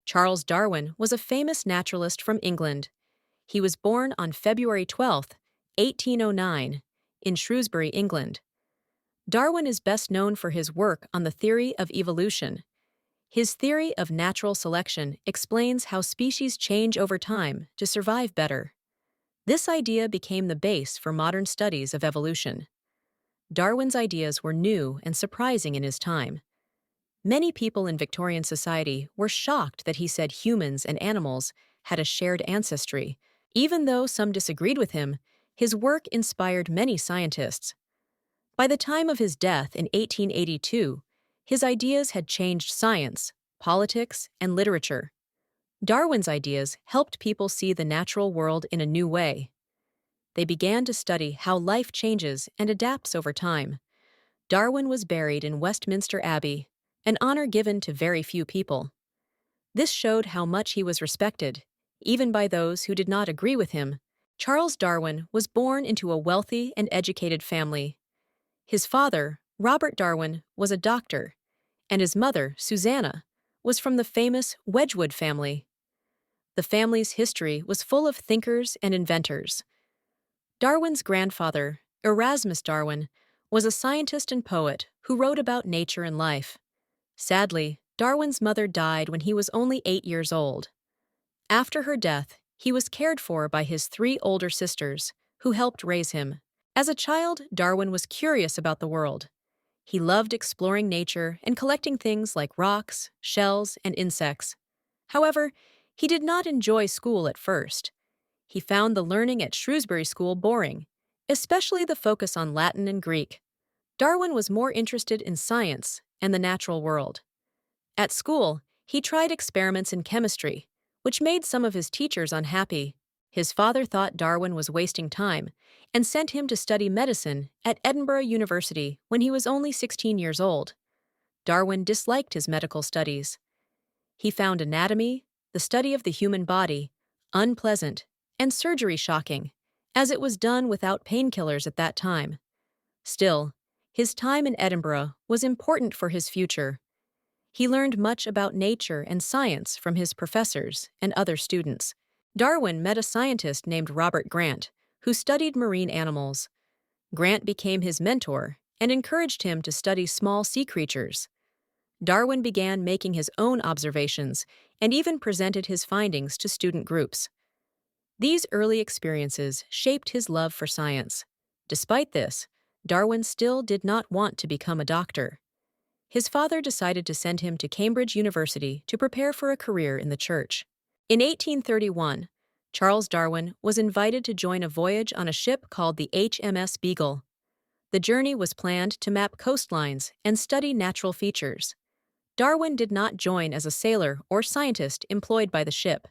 Charles Darwin was a famous naturalist from England. He was born on February 12, 1809, in Shrewsbury, England. Darwin is best known for his work on the theory of evolution. His theory of natural selection explains how species change over time to survive better. This idea became the base for modern studies of evolution. Darwin's ideas were new and surprising in his time. Many people in Victorian society were shocked that he said humans and animals had a shared ancestry. Even though some disagreed with him, his work inspired many scientists. By the time of his death in 1882, his ideas had changed science, politics, and literature. Darwin's ideas helped people see the natural world in a new way. They began to study how life changes and adapts over time. Darwin was buried in Westminster Abbey, an honor given to very few people. This showed how much he was respected, even by those who did not agree with him. Charles Darwin was born into a wealthy and educated family. His father, Robert Darwin, was a doctor, and his mother, Susanna, was from the famous Wedgwood family. The family's history was full of thinkers and inventors. Darwin's grandfather, Erasmus Darwin, was a scientist and poet who wrote about nature and life. Sadly, Darwin's mother died when he was only 8 years old. After her death, he was cared for by his 3 older sisters, who helped raise him. As a child, Darwin was curious about the world. He loved exploring nature and collecting things like rocks, shells, and insects. However, he did not enjoy school at first. He found the learning at Shrewsbury School boring, especially the focus on Latin and Greek. Darwin was more interested in science and the natural world. At school, he tried experiments in chemistry, which made some of his teachers unhappy. His father thought Darwin was wasting time and sent him to study medicine at Edinburgh University when he was only 16 years old. Darwin disliked his medical studies. He found anatomy, the study of the human body, unpleasant, and surgery shocking, as it was done without painkillers at that time. Still, his time in Edinburgh was important for his future. He learned much about nature and science from his professors and other students. Darwin met a scientist named Robert Grant, who studied marine animals. Grant became his mentor and encouraged him to study small sea creatures. Darwin began making his own observations and even presented his findings to student groups. These early experiences shaped his love for science. Despite this, Darwin still did not want to become a doctor. His father decided to send him to Cambridge University to prepare for a career in the church. In 1831, Charles Darwin was invited to join a voyage on a ship called the HMS Beagle. The journey was planned to map coastlines and study natural features. Darwin did not join as a sailor or scientist employed by the ship.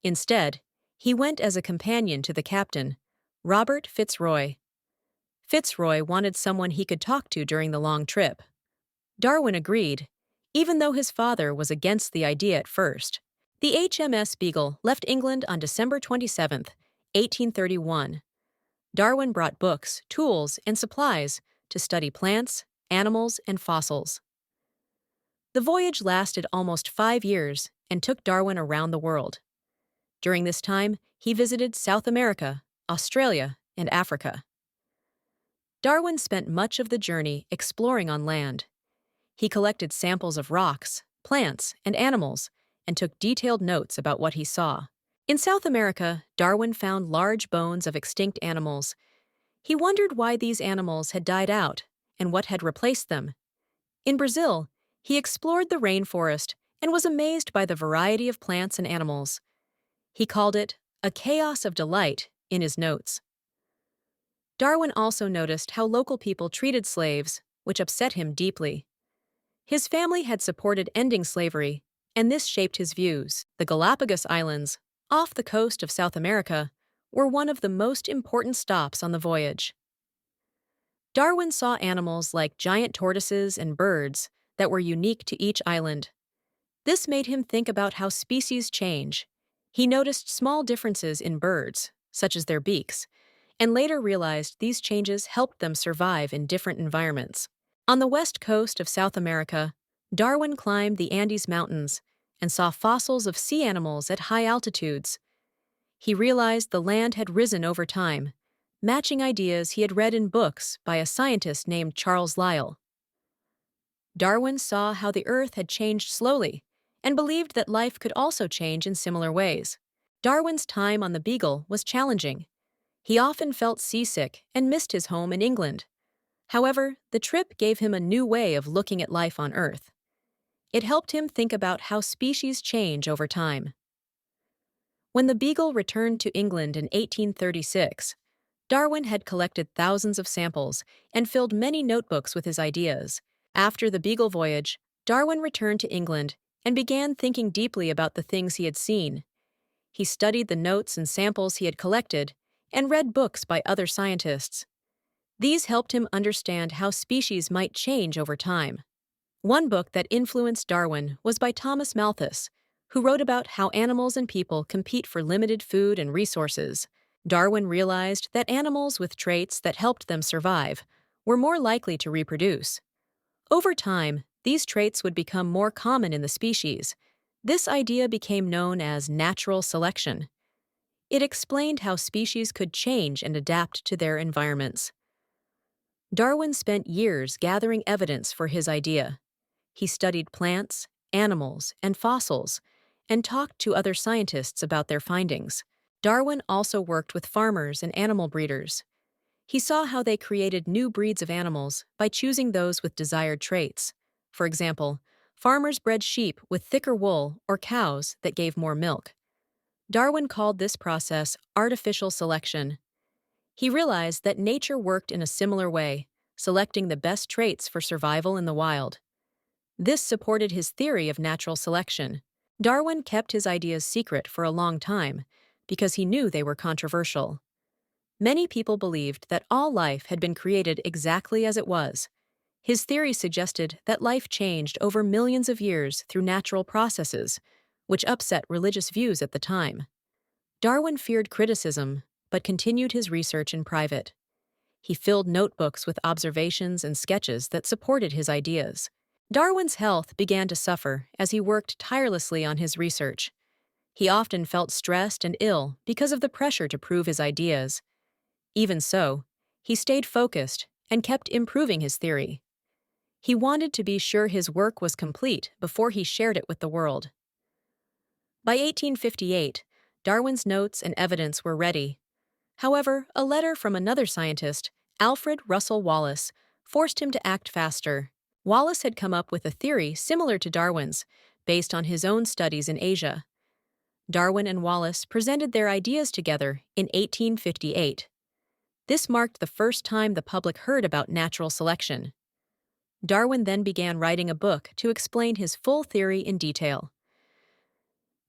Instead, he went as a companion to the captain, Robert Fitzroy. Fitzroy wanted someone he could talk to during the long trip. Darwin agreed, even though his father was against the idea at first. The HMS Beagle left England on December 27, 1831. Darwin brought books, tools, and supplies to study plants, animals, and fossils. The voyage lasted almost 5 years and took Darwin around the world. During this time, he visited South America, Australia, and Africa. Darwin spent much of the journey exploring on land. He collected samples of rocks, plants, and animals, and took detailed notes about what he saw. In South America, Darwin found large bones of extinct animals. He wondered why these animals had died out and what had replaced them. In Brazil, he explored the rainforest and was amazed by the variety of plants and animals. He called it a chaos of delight in his notes. Darwin also noticed how local people treated slaves, which upset him deeply. His family had supported ending slavery, and this shaped his views. The Galapagos Islands, off the coast of South America, were one of the most important stops on the voyage. Darwin saw animals like giant tortoises and birds that were unique to each island. This made him think about how species change. He noticed small differences in birds, such as their beaks, and later realized these changes helped them survive in different environments. On the west coast of South America, Darwin climbed the Andes Mountains and saw fossils of sea animals at high altitudes. He realized the land had risen over time, matching ideas he had read in books by a scientist named Charles Lyell. Darwin saw how the Earth had changed slowly and believed that life could also change in similar ways. Darwin's time on the Beagle was challenging. He often felt seasick and missed his home in England. However, the trip gave him a new way of looking at life on Earth. It helped him think about how species change over time. When the Beagle returned to England in 1836, Darwin had collected thousands of samples and filled many notebooks with his ideas. After the Beagle voyage, Darwin returned to England and began thinking deeply about the things he had seen. He studied the notes and samples he had collected and read books by other scientists. These helped him understand how species might change over time. One book that influenced Darwin was by Thomas Malthus, who wrote about how animals and people compete for limited food and resources. Darwin realized that animals with traits that helped them survive were more likely to reproduce. Over time, these traits would become more common in the species. This idea became known as natural selection. It explained how species could change and adapt to their environments. Darwin spent years gathering evidence for his idea. He studied plants, animals, and fossils, and talked to other scientists about their findings. Darwin also worked with farmers and animal breeders. He saw how they created new breeds of animals by choosing those with desired traits. For example, farmers bred sheep with thicker wool or cows that gave more milk. Darwin called this process artificial selection. He realized that nature worked in a similar way, selecting the best traits for survival in the wild. This supported his theory of natural selection. Darwin kept his ideas secret for a long time because he knew they were controversial. Many people believed that all life had been created exactly as it was. His theory suggested that life changed over millions of years through natural processes, which upset religious views at the time. Darwin feared criticism, but continued his research in private. He filled notebooks with observations and sketches that supported his ideas. Darwin's health began to suffer as he worked tirelessly on his research. He often felt stressed and ill because of the pressure to prove his ideas. Even so, he stayed focused and kept improving his theory. He wanted to be sure his work was complete before he shared it with the world. By 1858, Darwin's notes and evidence were ready. However, a letter from another scientist, Alfred Russel Wallace, forced him to act faster. Wallace had come up with a theory similar to Darwin's, based on his own studies in Asia. Darwin and Wallace presented their ideas together in 1858. This marked the first time the public heard about natural selection. Darwin then began writing a book to explain his full theory in detail.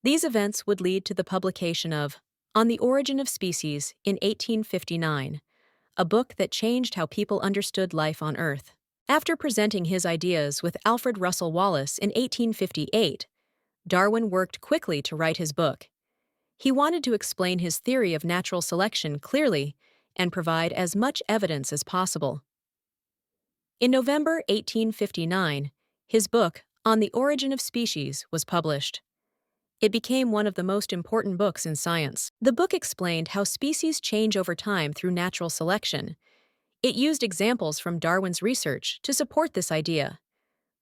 These events would lead to the publication of On the Origin of Species in 1859, a book that changed how people understood life on Earth. After presenting his ideas with Alfred Russel Wallace in 1858, Darwin worked quickly to write his book. He wanted to explain his theory of natural selection clearly and provide as much evidence as possible. In November 1859, his book, On the Origin of Species, was published. It became one of the most important books in science. The book explained how species change over time through natural selection. It used examples from Darwin's research to support this idea.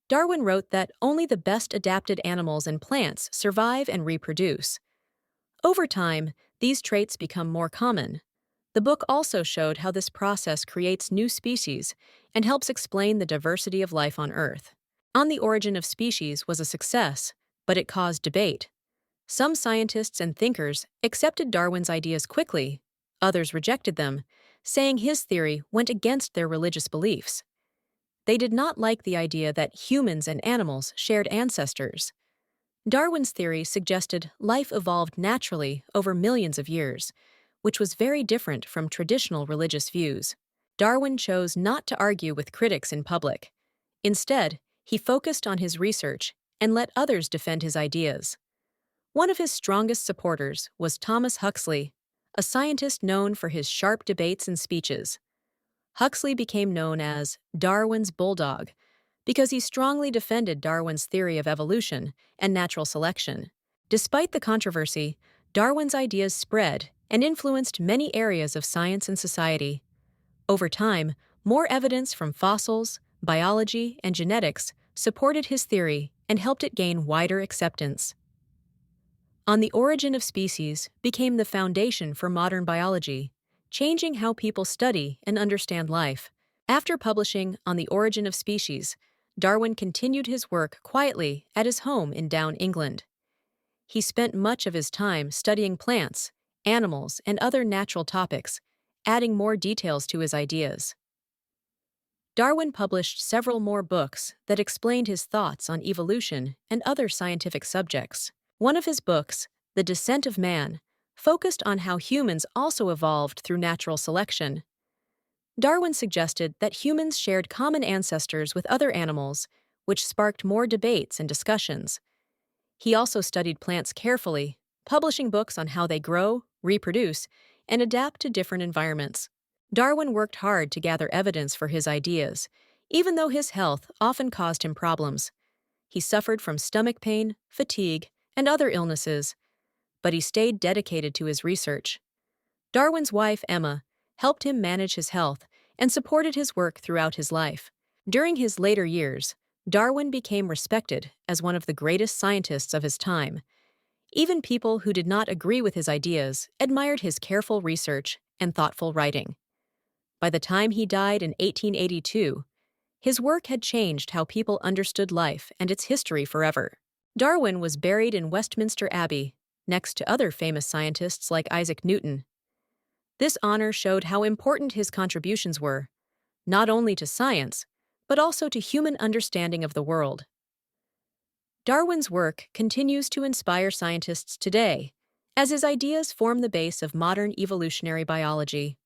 Darwin wrote that only the best adapted animals and plants survive and reproduce. Over time, these traits become more common. The book also showed how this process creates new species and helps explain the diversity of life on Earth. On the Origin of Species was a success, but it caused debate. Some scientists and thinkers accepted Darwin's ideas quickly, others rejected them, saying his theory went against their religious beliefs. They did not like the idea that humans and animals shared ancestors. Darwin's theory suggested life evolved naturally over millions of years, which was very different from traditional religious views. Darwin chose not to argue with critics in public. Instead, he focused on his research and let others defend his ideas. One of his strongest supporters was Thomas Huxley, a scientist known for his sharp debates and speeches. Huxley became known as Darwin's bulldog because he strongly defended Darwin's theory of evolution and natural selection. Despite the controversy, Darwin's ideas spread and influenced many areas of science and society. Over time, more evidence from fossils, biology, and genetics supported his theory and helped it gain wider acceptance. On the Origin of Species became the foundation for modern biology, changing how people study and understand life. After publishing On the Origin of Species, Darwin continued his work quietly at his home in Down, England. He spent much of his time studying plants, animals, and other natural topics, adding more details to his ideas. Darwin published several more books that explained his thoughts on evolution and other scientific subjects. One of his books, The Descent of Man, focused on how humans also evolved through natural selection. Darwin suggested that humans shared common ancestors with other animals, which sparked more debates and discussions. He also studied plants carefully, publishing books on how they grow, reproduce, and adapt to different environments. Darwin worked hard to gather evidence for his ideas, even though his health often caused him problems. He suffered from stomach pain, fatigue, and other illnesses, but he stayed dedicated to his research. Darwin's wife, Emma, helped him manage his health and supported his work throughout his life. During his later years, Darwin became respected as one of the greatest scientists of his time. Even people who did not agree with his ideas admired his careful research and thoughtful writing. By the time he died in 1882, his work had changed how people understood life and its history forever. Darwin was buried in Westminster Abbey, next to other famous scientists like Isaac Newton. This honor showed how important his contributions were, not only to science, but also to human understanding of the world. Darwin's work continues to inspire scientists today, as his ideas form the base of modern evolutionary biology.